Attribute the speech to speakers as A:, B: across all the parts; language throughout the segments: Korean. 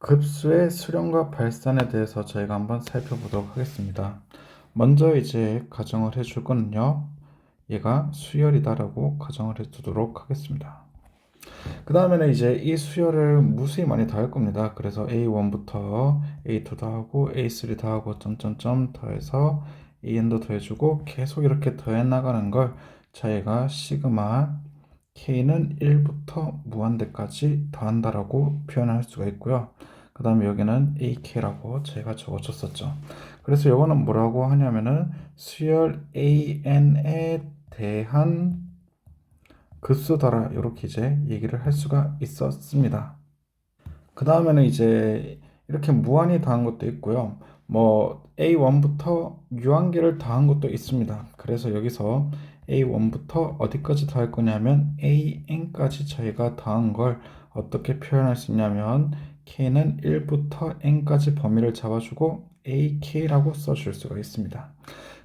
A: 급수의 수렴과 발산에 대해서 저희가 한번 살펴보도록 하겠습니다. 먼저 이제 가정을 해줄 거는요. 얘가 수열이다라고 가정을 해두도록 하겠습니다. 그 다음에는 이제 이 수열을 무수히 많이 더할 겁니다. 그래서 A1부터 A2 더하고 A3 더하고 점점점 더해서 AN도 더해주고 계속 이렇게 더해 나가는 걸 저희가 시그마 K는 1부터 무한대까지 더한다라고 표현할 수가 있고요. 그 다음에 여기는 AK라고 제가 적어줬었죠. 그래서 이거는 뭐라고 하냐면은 수열 AN에 대한 급수더라 이렇게 이제 얘기를 할 수가 있었습니다. 그 다음에는 이제 이렇게 무한히 더한 것도 있고요. 뭐 A1부터 유한계를 더한 것도 있습니다. 그래서 여기서 A1부터 어디까지 더할 거냐면 AN까지 저희가 더한 걸 어떻게 표현할 수 있냐면 K는 1부터 N까지 범위를 잡아주고 AK라고 써줄 수가 있습니다.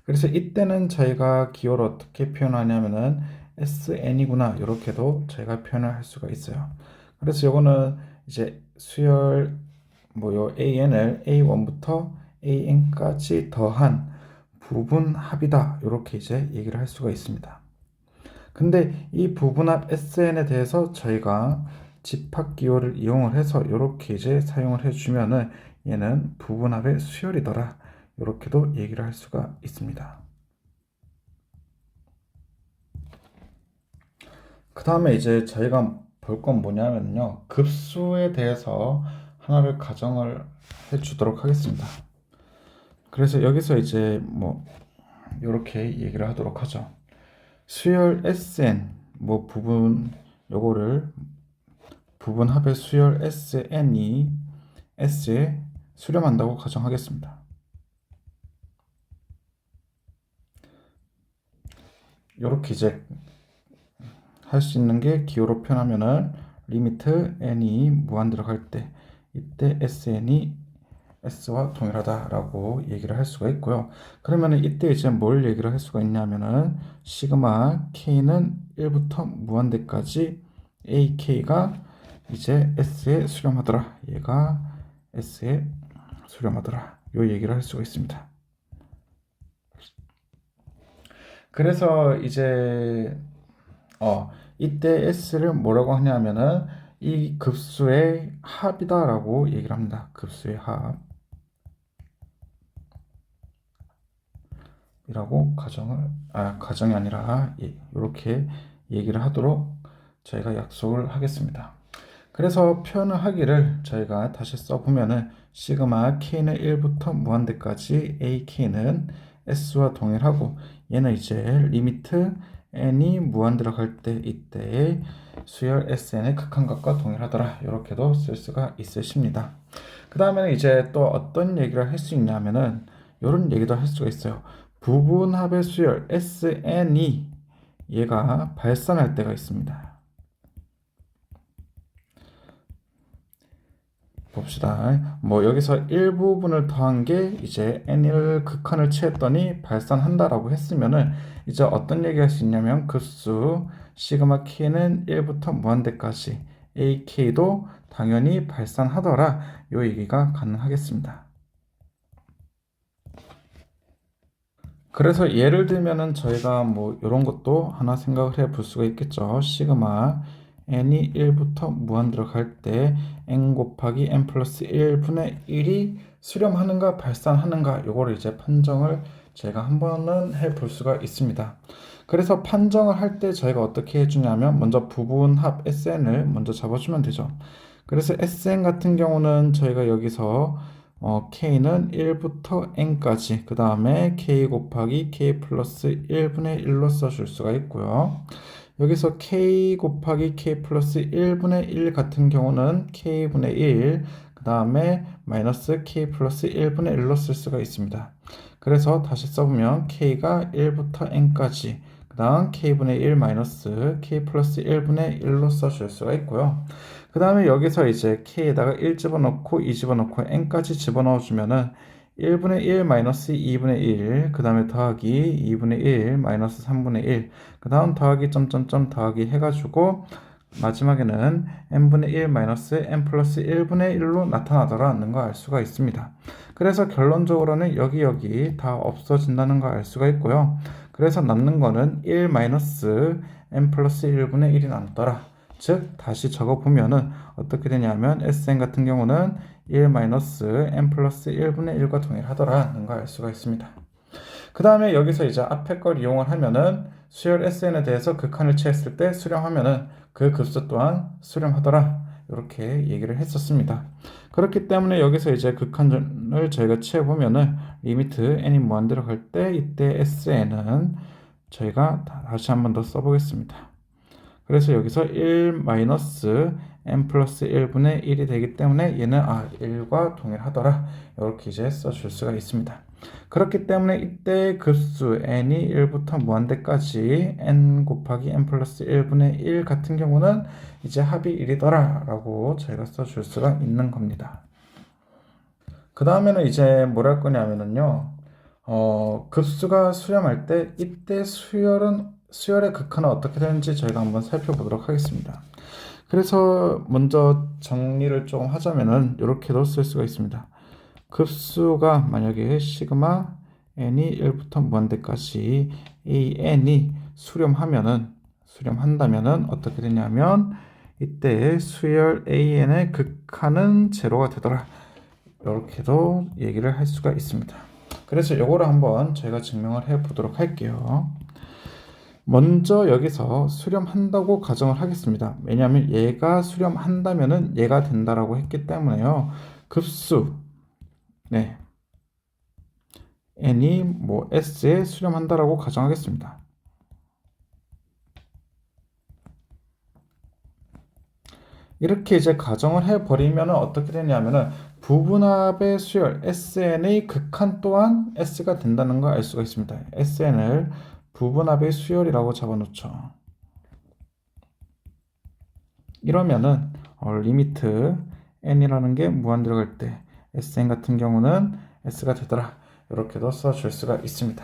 A: 그래서 이때는 저희가 기호를 어떻게 표현하냐면은 SN이구나 이렇게도 저희가 표현을 할 수가 있어요. 그래서 요거는 이제 수열 요 AN을 A1부터 AN까지 더한 부분합이다 이렇게 이제 얘기를 할 수가 있습니다. 근데 이 부분합 SN에 대해서 저희가 집합기호를 이용을 해서 이렇게 이제 사용을 해주면은 얘는 부분합의 수열이더라 이렇게도 얘기를 할 수가 있습니다. 그 다음에 이제 저희가 볼 건 뭐냐면요. 급수에 대해서 하나를 가정을 해 주도록 하겠습니다. 그래서 여기서 이제 뭐 이렇게 얘기를 하도록 하죠. 수열 SN 부분 요거를 부분합의 수열 SN이 S에 수렴한다고 가정하겠습니다. 이렇게 이제 할 수 있는 게 기호로 표현하면은 리미트 n이 무한 들어갈 때 이때 sn이 s와 동일하다라고 얘기를 할 수가 있고요. 그러면은 이때 이제 뭘 얘기를 할 수가 있냐면은 시그마 k는 1부터 무한대까지 ak가 이제 s에 수렴하더라. 얘가 s에 수렴하더라. 요 얘기를 할 수가 있습니다. 그래서 이제 이때 S를 뭐라고 하냐면은 이 급수의 합이다라고 얘기를 합니다. 급수의 합이라고 가정이 아니라 이렇게 얘기를 하도록 저희가 약속을 하겠습니다. 그래서 표현을 하기를 저희가 다시 써보면은 시그마 K는 1부터 무한대까지 AK는 S와 동일하고 얘는 이제 리미트 n이 무한 들어갈 때 이때의 수열 SN의 극한값과 동일하더라 이렇게도 쓸 수가 있으십니다. 그 다음에는 이제 또 어떤 얘기를 할 수 있냐면은 이런 얘기도 할 수가 있어요. 부분합의 수열 SN이 얘가 발산할 때가 있습니다. 봅시다. 여기서 일부분을 더한 게 이제 n을 극한을 취했더니 발산한다라고 했으면은 이제 어떤 얘기 할 수 있냐면 급수 시그마 k는 1부터 무한대까지 ak도 당연히 발산하더라. 요 얘기가 가능하겠습니다. 그래서 예를 들면은 저희가 이런 것도 하나 생각을 해 볼 수가 있겠죠. 시그마 n이 1부터 무한 들어갈 때 n 곱하기 n 플러스 1분의 1이 수렴하는가 발산하는가 요거를 이제 판정을 제가 한번은 해 볼 수가 있습니다. 그래서 판정을 할 때 저희가 어떻게 해주냐면 먼저 부분합 SN을 먼저 잡아주면 되죠. 그래서 SN 같은 경우는 저희가 여기서 K는 1부터 N까지 그 다음에 K 곱하기 K 플러스 1분의 1로 써줄 수가 있고요. 여기서 K 곱하기 K 플러스 1분의 1 같은 경우는 K분의 1, 그 다음에 마이너스 K 플러스 1분의 1로 쓸 수가 있습니다. 그래서 다시 써보면 K가 1부터 N까지, 그 다음 K분의 1 마이너스 K 플러스 1분의 1로 써줄 수가 있고요. 그 다음에 여기서 이제 K에다가 1 집어넣고 2 집어넣고 N까지 집어넣어주면은 1분의 1 마이너스 2분의 1, 그 다음에 더하기 2분의 1 마이너스 3분의 1, 그 다음 더하기 점점점 더하기 해가지고 마지막에는 n분의 1 마이너스 n 플러스 1분의 1로 나타나더라는 걸 알 수가 있습니다. 그래서 결론적으로는 여기 다 없어진다는 걸 알 수가 있고요. 그래서 남는 거는 1 마이너스 n 플러스 1분의 1이 남더라. 즉 다시 적어보면은 어떻게 되냐면 Sn 같은 경우는 1 마이너스 n 플러스 1분의 1과 동일하더라는 걸 알 수가 있습니다. 그 다음에 여기서 이제 앞에 걸 이용을 하면은 수열 SN에 대해서 극한을 취했을 때 수렴하면은 그 급수 또한 수렴하더라. 이렇게 얘기를 했었습니다. 그렇기 때문에 여기서 이제 극한을 저희가 취해보면은 리미트 n이 무한대로 갈 때 이때 SN은 저희가 다시 한번 더 써보겠습니다. 그래서 여기서 1 마이너스 n 플러스 1분의 1이 되기 때문에 얘는 1과 동일하더라. 이렇게 이제 써줄 수가 있습니다. 그렇기 때문에 이때 급수 n이 1부터 무한대까지 n 곱하기 n 플러스 1분의 1 같은 경우는 이제 합이 1이더라 라고 저희가 써줄 수가 있는 겁니다. 그 다음에는 이제 뭘 할 거냐면요. 급수가 수렴할 때 이때 수열의 극한은 어떻게 되는지 저희가 한번 살펴보도록 하겠습니다. 그래서 먼저 정리를 조금 하자면은 이렇게도 쓸 수가 있습니다. 급수가 만약에 시그마 n이 1부터 무한대까지 an이 수렴한다면은 어떻게 되냐면 이때 수열 an의 극한은 제로가 되더라. 이렇게도 얘기를 할 수가 있습니다. 그래서 이거를 한번 저희가 증명을 해 보도록 할게요. 먼저 여기서 수렴한다고 가정을 하겠습니다. 왜냐하면 얘가 수렴한다면은 얘가 된다라고 했기 때문에요. 급수 n이 s에 수렴한다라고 가정하겠습니다. 이렇게 이제 가정을 해버리면 어떻게 되냐면은 부분합의 수열 SN의 극한 또한 S가 된다는 걸 알 수가 있습니다. SN을 부분합의 수열이라고 잡아놓죠. 이러면은 리미트 n이라는 게 무한 들어갈 때 SN 같은 경우는 S가 되더라. 이렇게도 써줄 수가 있습니다.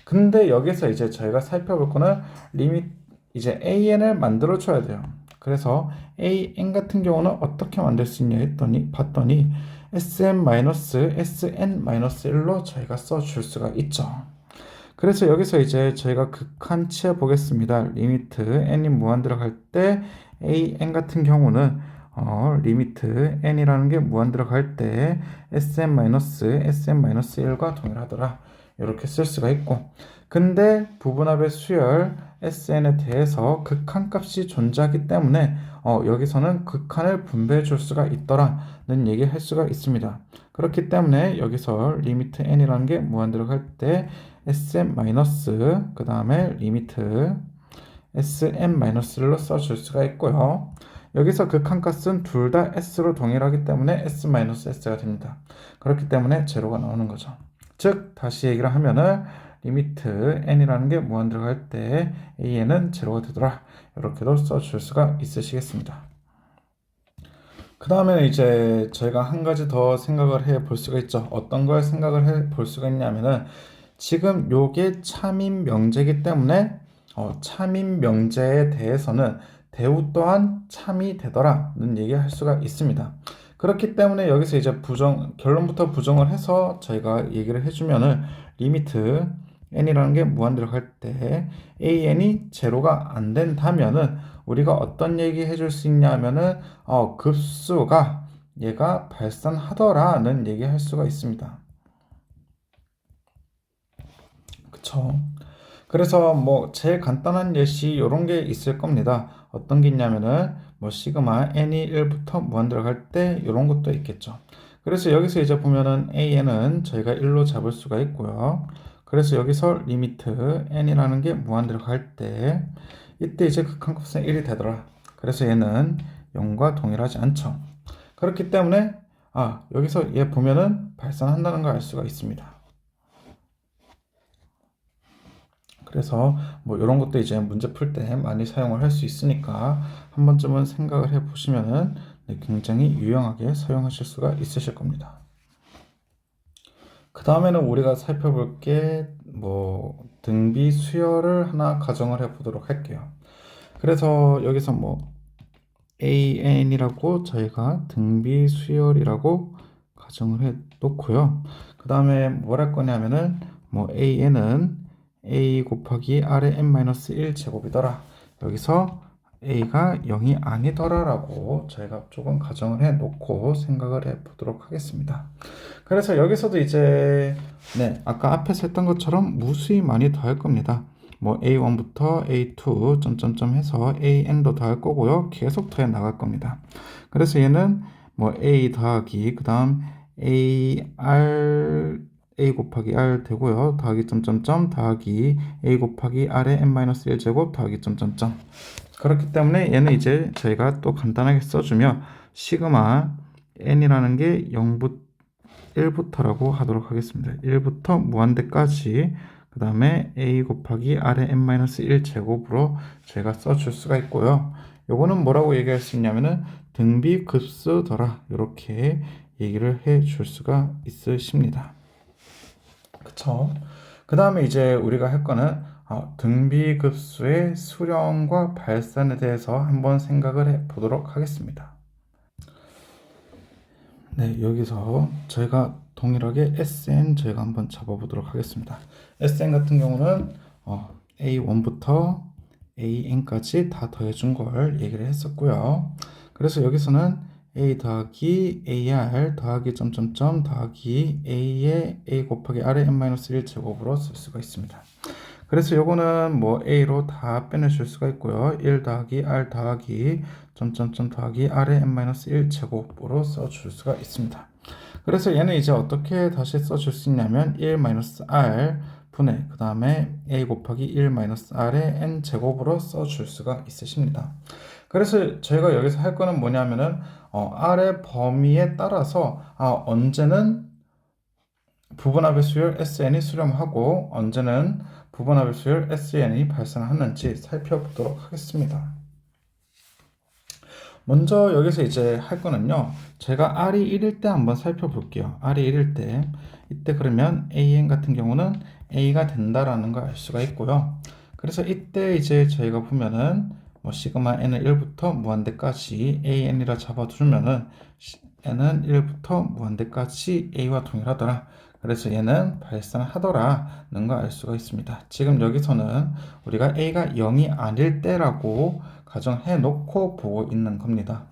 A: 근데 여기서 이제 저희가 살펴볼 거는 리미트 이제 AN을 만들어 줘야 돼요. 그래서 AN 같은 경우는 어떻게 만들 수 있냐 봤더니 SM-SN-1로 저희가 써줄 수가 있죠. 그래서 여기서 이제 저희가 극한 취해 보겠습니다. 리미트 n이 무한 들어갈 때 AN 같은 경우는 리미트 n이라는 게 무한 들어갈 때 SM-SN-1과 동일하더라. 이렇게 쓸 수가 있고, 근데 부분합의 수열 SN에 대해서 극한값이 존재하기 때문에 여기서는 극한을 분배해 줄 수가 있더라는 얘기를 할 수가 있습니다. 그렇기 때문에 여기서 리미트 n이라는 게 무한 들어갈 때 SM- 그 다음에 리미트 SM-로 써줄 수가 있고요. 여기서 극한값은 둘 다 S로 동일하기 때문에 S-S가 됩니다. 그렇기 때문에 제로가 나오는 거죠. 즉 다시 얘기를 하면은 리미트 n이라는 게 무한 들어갈 때 an은 제로가 되더라. 이렇게도 써줄 수가 있으시겠습니다. 그 다음에는 이제 저희가 한 가지 더 생각을 해 볼 수가 있죠. 어떤 걸 생각을 해 볼 수가 있냐면은 지금 요게 차민 명제이기 때문에 차민 명제에 대해서는 대우 또한 참이 되더라는 얘기를 할 수가 있습니다. 그렇기 때문에 여기서 이제 결론부터 부정을 해서 저희가 얘기를 해주면은 리미트 n이라는 게 무한 들어갈 때 an이 제로가 안 된다면은 우리가 어떤 얘기 해줄 수 있냐면은 급수가 얘가 발산하더라는 얘기 할 수가 있습니다. 그쵸? 그래서 제일 간단한 예시 이런 게 있을 겁니다. 어떤 게 있냐면은 시그마 n이 1부터 무한 들어갈 때 이런 것도 있겠죠. 그래서 여기서 이제 보면은 an은 저희가 1로 잡을 수가 있고요. 그래서 여기서 리미트 n이라는 게 무한 들어갈 때 이때 이제 극한값은 1이 되더라. 그래서 얘는 0과 동일하지 않죠. 그렇기 때문에 여기서 얘 보면은 발산한다는 걸 알 수가 있습니다. 그래서 이런 것도 이제 문제 풀 때 많이 사용을 할 수 있으니까 한 번쯤은 생각을 해 보시면은 굉장히 유용하게 사용하실 수가 있으실 겁니다. 그 다음에는 우리가 살펴볼 게 등비 수열을 하나 가정을 해 보도록 할게요. 그래서 여기서 AN이라고 저희가 등비 수열이라고 가정을 해 놓고요. 그 다음에 뭘 할 거냐면은 뭐 AN은 A 곱하기 R의 n-1 제곱이더라. 여기서 A가 0이 아니더라라고 저희가 조금 가정을 해 놓고 생각을 해 보도록 하겠습니다. 그래서 여기서도 이제 아까 앞에서 했던 것처럼 무수히 많이 더할 겁니다. 뭐 A1부터 A2 점점점 해서 AN도 더할 거고요. 계속 더해 나갈 겁니다. 그래서 얘는 뭐 A 더하기 그 다음 A 곱하기 R 되고요. 더하기 점점점 더하기 A 곱하기 R의 n-1 제곱 더하기 점점점. 그렇기 때문에 얘는 이제 저희가 또 간단하게 써주면 시그마 n이라는 게 0부터 1부터라고 하도록 하겠습니다. 1부터 무한대까지 그 다음에 a 곱하기 r의 n-1 제곱으로 저희가 써줄 수가 있고요. 요거는 뭐라고 얘기할 수 있냐면은 등비급수더라 이렇게 얘기를 해줄 수가 있으십니다. 그쵸? 그 다음에 이제 우리가 할 거는 등비급수의 수렴과 발산에 대해서 한번 생각을 해 보도록 하겠습니다. 네, 여기서 저희가 동일하게 SN 저희가 한번 잡아보도록 하겠습니다. SN 같은 경우는 A1부터 AN까지 다 더해준 걸 얘기를 했었고요. 그래서 여기서는 A 더하기 AR 더하기 점점점 더하기 A의 A 곱하기 R의 n-1 제곱으로 쓸 수가 있습니다. 그래서 요거는 뭐 A로 다 빼내줄 수가 있고요. 1 더하기 R 더하기 점점점 더하기 R의 n-1 제곱으로 써줄 수가 있습니다. 그래서 얘는 이제 어떻게 다시 써줄 수 있냐면 1-R 분의 그 다음에 A 곱하기 1-R의 n 제곱으로 써줄 수가 있으십니다. 그래서 저희가 여기서 할 거는 뭐냐면은 R의 범위에 따라서 언제는 부분합의 수열 SN이 수렴하고 언제는 부분합의 수열 SN이 발생하는지 살펴보도록 하겠습니다. 먼저 여기서 이제 할 거는요. 제가 R이 1일 때 한번 살펴볼게요. R이 1일 때 이때 그러면 AN 같은 경우는 A가 된다라는 걸 알 수가 있고요. 그래서 이때 이제 저희가 보면은 뭐 시그마 n은 1부터 무한대까지 AN이라 잡아두면은 n은 1부터 무한대까지 A와 동일하더라. 그래서 얘는 발산하더라는 걸 알 수가 있습니다. 지금 여기서는 우리가 A가 0이 아닐 때라고 가정해 놓고 보고 있는 겁니다.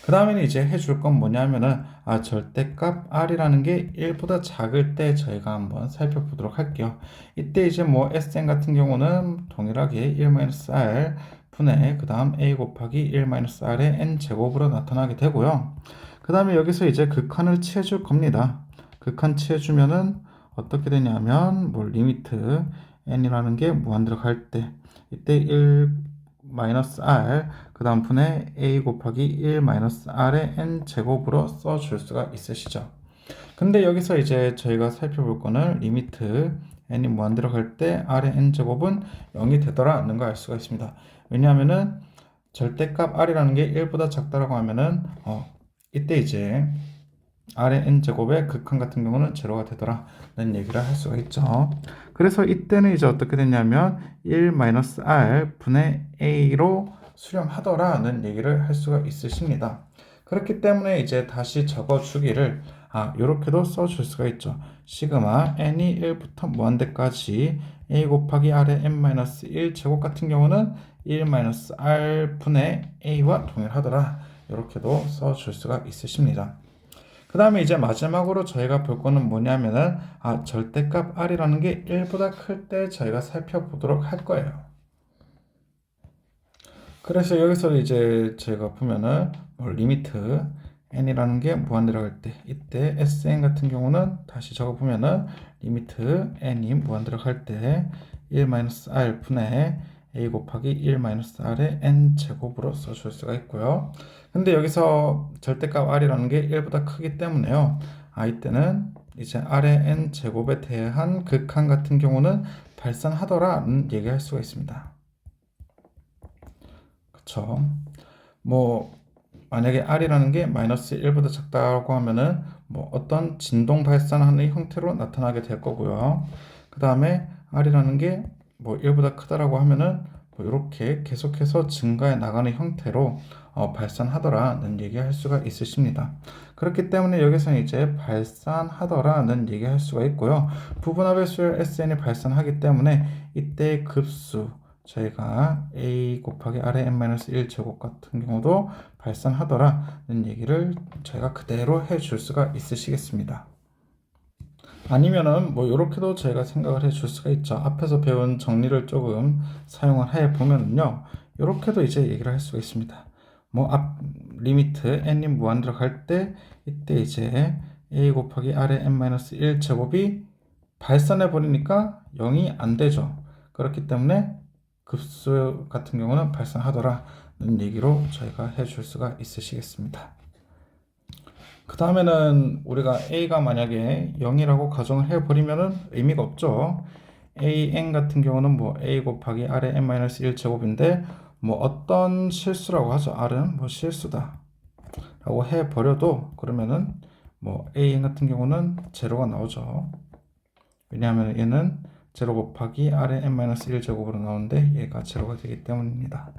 A: 그 다음에는 이제 해줄 건 뭐냐면은 절대값 R이라는 게 1보다 작을 때 저희가 한번 살펴보도록 할게요. 이때 이제 뭐 SN 같은 경우는 동일하게 1-R 분의 그 다음 A 곱하기 1-R의 n제곱으로 나타나게 되고요. 그 다음에 여기서 이제 극한을 취해줄 겁니다. 극한 취해주면은 어떻게 되냐면 뭐 리미트 n이라는 게 무한대로 갈 때 이때 1-R 그 다음 분의 A 곱하기 1-R의 n 제곱으로 써줄 수가 있으시죠. 근데 여기서 이제 저희가 살펴볼 거는 리미트 n이 무한대로 갈 때 R의 n 제곱은 0이 되더라는 걸 알 수가 있습니다. 왜냐하면은 절대값 R이라는 게 1보다 작다라고 하면은 이때 이제 R의 n제곱의 극한 같은 경우는 제로가 되더라는 얘기를 할 수가 있죠. 그래서 이때는 이제 어떻게 됐냐면 1-R 분의 A로 수렴하더라는 얘기를 할 수가 있으십니다. 그렇기 때문에 이제 다시 적어주기를 이렇게도 써줄 수가 있죠. 시그마 n이 1부터 무한대까지 A 곱하기 R의 n-1 제곱 같은 경우는 1-R 분의 A와 동일하더라. 이렇게도 써줄 수가 있으십니다. 그 다음에 이제 마지막으로 저희가 볼 거는 뭐냐면은 절대값 R이라는 게 1보다 클 때 저희가 살펴보도록 할 거예요. 그래서 여기서 이제 저희가 보면은 리미트 n이라는 게 무한대로 갈 때 이때 SN 같은 경우는 다시 적어 보면은 리미트 n이 무한대로 갈 때 1-R 분의 A 곱하기 1-R의 n 제곱으로 써줄 수가 있고요. 근데 여기서 절대값 R이라는 게 1보다 크기 때문에요. 이때는 이제 R의 n 제곱에 대한 극한 같은 경우는 발산하더라는 얘기할 수가 있습니다. 그쵸? 뭐 만약에 R이라는 게 마이너스 1보다 작다고 하면은 뭐 어떤 진동 발산하는 형태로 나타나게 될 거고요. 그 다음에 R이라는 게 뭐 1보다 크다라고 하면은 뭐 이렇게 계속해서 증가해 나가는 형태로 발산하더라는 얘기할 수가 있으십니다. 그렇기 때문에 여기서는 이제 발산하더라는 얘기할 수가 있고요. 부분합의 수열 SN이 발산하기 때문에 이때 급수 저희가 a 곱하기 r의 n-1 제곱 같은 경우도 발산하더라는 얘기를 저희가 그대로 해줄 수가 있으시겠습니다. 아니면은 뭐 이렇게도 저희가 생각을 해줄 수가 있죠. 앞에서 배운 정리를 조금 사용을 해 보면은요, 이렇게도 이제 얘기를 할 수가 있습니다. 뭐 앞 리미트 n이 무한대로 갈 때 이때 이제 a 곱하기 r의 n-1 제곱이 발산해 버리니까 0이 안 되죠. 그렇기 때문에 급수 같은 경우는 발산하더라는 얘기로 저희가 해줄 수가 있으시겠습니다. 그 다음에는 우리가 a가 만약에 0이라고 가정을 해버리면은 의미가 없죠. an 같은 경우는 뭐 a 곱하기 r의 n-1 제곱인데 뭐 어떤 실수라고 하죠. r은 뭐 실수다 라고 해버려도 그러면은 뭐 an 같은 경우는 제로가 나오죠. 왜냐하면 얘는 제로 곱하기 r의 n-1 제곱으로 나오는데 얘가 제로가 되기 때문입니다.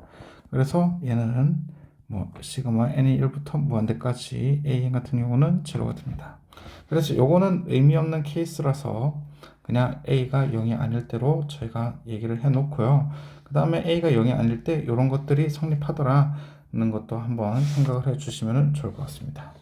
A: 그래서 얘는 뭐 시그마 n이 1부터 무한대까지 an 같은 경우는 제로가 됩니다. 그래서 요거는 의미 없는 케이스라서 그냥 a가 0이 아닐 때로 저희가 얘기를 해 놓고요. 그 다음에 a가 0이 아닐 때 이런 것들이 성립하더라는 것도 한번 생각을 해 주시면 좋을 것 같습니다.